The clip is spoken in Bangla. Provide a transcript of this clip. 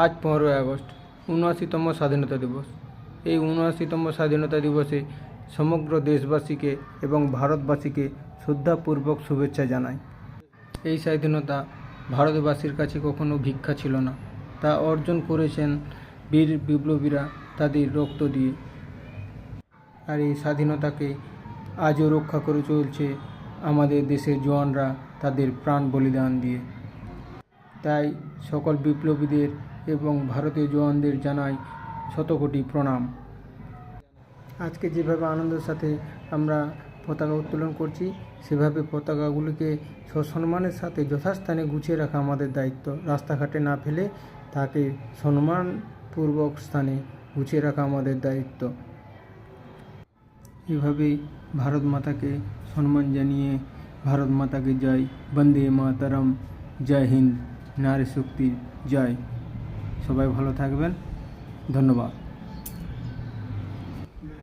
আজ 15 আগস্ট ৭৯তম স্বাধীনতা দিবস। এই ৭৯তম স্বাধীনতা দিবসে সমগ্র দেশবাসীকে এবং ভারতবাসীকে শ্রদ্ধাপূর্বক শুভেচ্ছা জানাই। এই স্বাধীনতা ভারতবাসীর কাছে কখনো ভিক্ষা ছিল না, তা অর্জন করেছেন বীর বিপ্লবীরা তাদের রক্ত দিয়ে। আর এই স্বাধীনতাকে আজও রক্ষা করে চলছে আমাদের দেশের জওয়ানরা তাদের প্রাণ বলিদান দিয়ে। তাই সকল বিপ্লবীদের এবং ভারতীয় জওয়ানদের জানাই শতকোটি প্রণাম। আজকে যেভাবে আনন্দের সাথে আমরা পতাকা উত্তোলন করছি, সেভাবে পতাকাগুলিকে সসম্মানের সাথে যথাস্থানে গুছিয়ে রাখা আমাদের দায়িত্ব। রাস্তাঘাটে না ফেলে তাকে সম্মানপূর্বক স্থানে গুছিয়ে রাখা আমাদের দায়িত্ব। এভাবেই ভারত মাতাকে সম্মান জানিয়ে ভারত মাতাকে জয়, বন্দে মাতরম, জয় হিন্দ, নারী শক্তি জয়। সবাই ভালো থাকবেন, ধন্যবাদ।